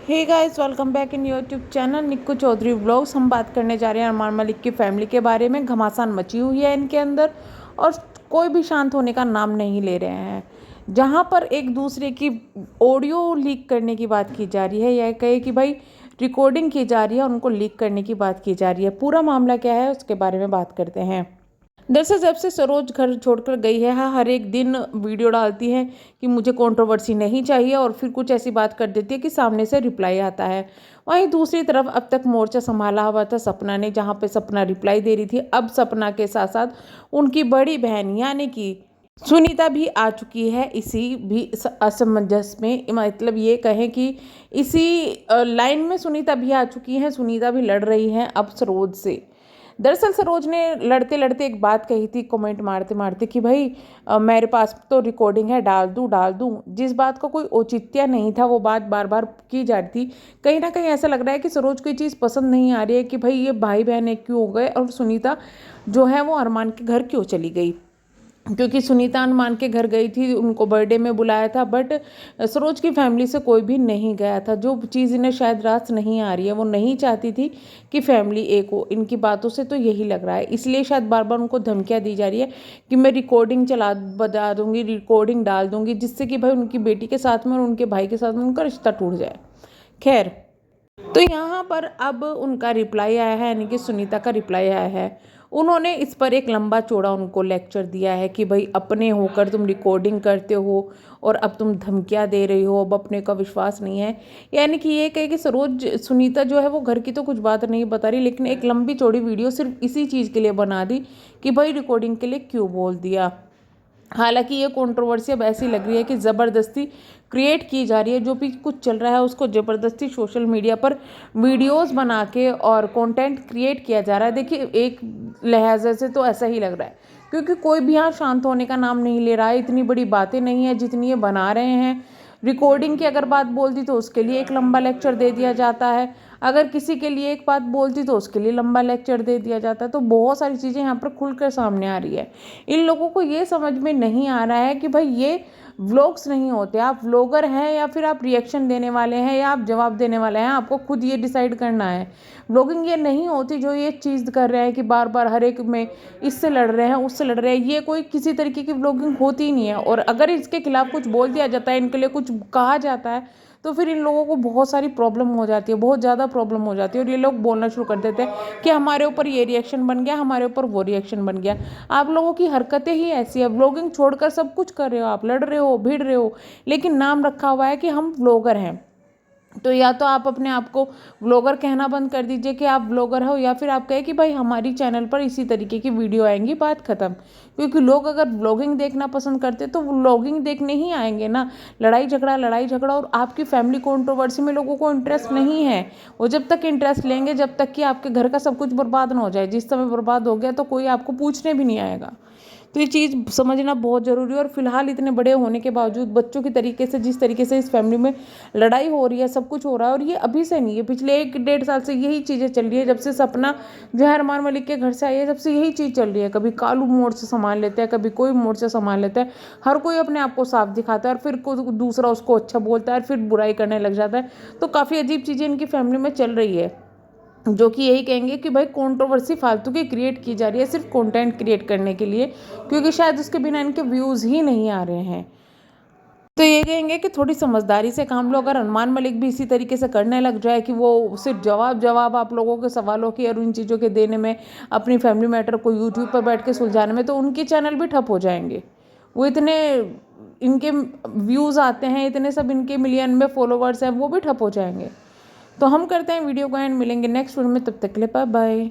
Hey guys, welcome back in YouTube channel Nikku Chaudhary vlogs. हम बात करने जा रहे हैं अरमान मलिक की फैमिली के बारे में। घमासान मची हुई है इनके अंदर और कोई भी शांत होने का नाम नहीं ले रहे हैं। जहां पर एक दूसरे की ऑडियो लीक करने की बात की जा रही है या कहे कि भाई रिकॉर्डिंग की जा रही है, उनको लीक करने की बात की जा रही है। पूरा मामला क्या है उसके बारे में बात करते हैं। दरअसल जब से सरोज घर छोड़कर गई है, हाँ, हर एक दिन वीडियो डालती है कि मुझे कंट्रोवर्सी नहीं चाहिए और फिर कुछ ऐसी बात कर देती है कि सामने से रिप्लाई आता है। वहीं दूसरी तरफ अब तक मोर्चा संभाला हुआ था सपना ने, जहाँ पे सपना रिप्लाई दे रही थी। अब सपना के साथ साथ उनकी बड़ी बहन यानी कि सुनीता भी आ चुकी है इसी भी असमंजस में। मतलब ये कहें कि इसी लाइन में सुनीता भी आ चुकी है। सुनीता भी लड़ रही है अब सरोज से। दरअसल सरोज ने लड़ते लड़ते एक बात कही थी कमेंट मारते मारते कि भाई मेरे पास तो रिकॉर्डिंग है, डाल दूं। जिस बात का कोई औचित्य नहीं था वो बात बार बार की जा रही थी। कहीं ना कहीं ऐसा लग रहा है कि सरोज को ये चीज़ पसंद नहीं आ रही है कि भाई ये भाई बहन एक क्यों हो गए और सुनीता जो है वो अरमान के घर क्यों चली गई। क्योंकि सुनीता अरमान के घर गई थी, उनको बर्थडे में बुलाया था, बट सरोज की फैमिली से कोई भी नहीं गया था। जो चीज़ इन्हें शायद रास नहीं आ रही है, वो नहीं चाहती थी कि फैमिली एक हो। इनकी बातों से तो यही लग रहा है, इसलिए शायद बार बार उनको धमकियाँ दी जा रही है कि मैं रिकॉर्डिंग बजा दूंगी, रिकॉर्डिंग डाल दूंगी, जिससे कि भाई उनकी बेटी के साथ में और उनके भाई के साथ में उनका रिश्ता टूट जाए। खैर, तो यहाँ पर अब उनका रिप्लाई आया है, यानी कि सुनीता का रिप्लाई आया है। उन्होंने इस पर एक लंबा चौड़ा उनको लेक्चर दिया है कि भाई अपने होकर तुम रिकॉर्डिंग करते हो और अब तुम धमकियाँ दे रही हो, अब अपने का विश्वास नहीं है। यानी कि ये कहे कि सरोज सुनीता जो है वो घर की तो कुछ बात नहीं बता रही, लेकिन एक लंबी चौड़ी वीडियो सिर्फ इसी चीज़ के लिए बना दी कि भाई रिकॉर्डिंग के लिए क्यों बोल दिया। हालांकि ये कंट्रोवर्सी अब ऐसी लग रही है कि ज़बरदस्ती क्रिएट की जा रही है। जो भी कुछ चल रहा है उसको ज़बरदस्ती सोशल मीडिया पर वीडियोस बना के और कंटेंट क्रिएट किया जा रहा है। देखिए, एक लिहाजे से तो ऐसा ही लग रहा है क्योंकि कोई भी यहाँ शांत होने का नाम नहीं ले रहा है। इतनी बड़ी बातें नहीं है जितनी ये बना रहे हैं। रिकॉर्डिंग की अगर बात बोल दी तो उसके लिए एक लंबा लेक्चर दे दिया जाता है। अगर किसी के लिए एक बात बोलती तो उसके लिए लंबा लेक्चर दे दिया जाता है। तो बहुत सारी चीज़ें यहाँ पर खुलकर सामने आ रही है। इन लोगों को ये समझ में नहीं आ रहा है कि भाई ये व्लॉग्स नहीं होते, आप व्लॉगर हैं या फिर आप रिएक्शन देने वाले हैं या आप जवाब देने वाले हैं। आपको खुद ये डिसाइड करना है। व्लॉगिंग ये नहीं होती जो ये चीज़ कर रहे हैं कि बार बार हर एक में इससे लड़ रहे हैं उससे लड़ रहे हैं। ये कोई किसी तरीके की व्लॉगिंग होती ही नहीं है। और अगर इसके खिलाफ कुछ बोल दिया जाता है, इनके लिए कुछ कहा जाता है, तो फिर इन लोगों को बहुत सारी प्रॉब्लम हो जाती है, बहुत ज़्यादा प्रॉब्लम हो जाती है। और ये लोग बोलना शुरू कर देते हैं कि हमारे ऊपर ये रिएक्शन बन गया, हमारे ऊपर वो रिएक्शन बन गया। आप लोगों की हरकतें ही ऐसी है। व्लॉगिंग छोड़कर सब कुछ कर रहे हो, आप लड़ रहे हो, भिड़ रहे हो, लेकिन नाम रखा हुआ है कि हम व्लॉगर हैं। तो या तो आप अपने आप को व्लॉगर कहना बंद कर दीजिए कि आप व्लॉगर हो, या फिर आप कहें कि भाई हमारी चैनल पर इसी तरीके की वीडियो आएंगी, बात खत्म। क्योंकि लोग अगर व्लॉगिंग देखना पसंद करते तो व्लॉगिंग देखने ही आएंगे ना। लड़ाई झगड़ा और आपकी फैमिली कंट्रोवर्सी में लोगों को इंटरेस्ट नहीं है। वो जब तक इंटरेस्ट लेंगे जब तक कि आपके घर का सब कुछ बर्बाद ना हो जाए। जिस समय बर्बाद हो गया तो कोई आपको पूछने भी नहीं आएगा। तो ये चीज़ समझना बहुत ज़रूरी है। और फिलहाल इतने बड़े होने के बावजूद बच्चों की तरीके से जिस तरीके से इस फैमिली में लड़ाई हो रही है, सब कुछ हो रहा है, और ये अभी से नहीं है, पिछले 1 डेढ़ साल से यही चीज़ें चल रही है। जब से सपना जो है अरमान मलिक के घर से आई है, जब से यही चीज़ चल रही है। कभी कालू मोड़ से संभाल लेते हैं, कभी कोई मोड़ से संभाल लेता है। हर कोई अपने आप को साफ दिखाता है और फिर दूसरा उसको अच्छा बोलता है और फिर बुराई करने लग जाता है। तो काफ़ी अजीब चीज़ें इनकी फैमिली में चल रही है, जो कि यही कहेंगे कि भाई कंट्रोवर्सी फालतू की क्रिएट की जा रही है सिर्फ कंटेंट क्रिएट करने के लिए, क्योंकि शायद उसके बिना इनके व्यूज़ ही नहीं आ रहे हैं। तो ये कहेंगे कि थोड़ी समझदारी से काम लो। अगर अरमान मलिक भी इसी तरीके से करने लग जाए कि वो सिर्फ जवाब आप लोगों के सवालों की और इन चीज़ों के देने में, अपनी फैमिली मैटर को यूट्यूब पर बैठ के सुलझाने में, तो उनके चैनल भी ठप हो जाएंगे। वो इतने इनके व्यूज़ आते हैं, इतने सब इनके मिलियन में फॉलोवर्स हैं, वो भी ठप हो जाएंगे। तो हम करते हैं वीडियो को एंड, मिलेंगे नेक्स्ट वीडियो में। तब तक के लिए बाय बाय।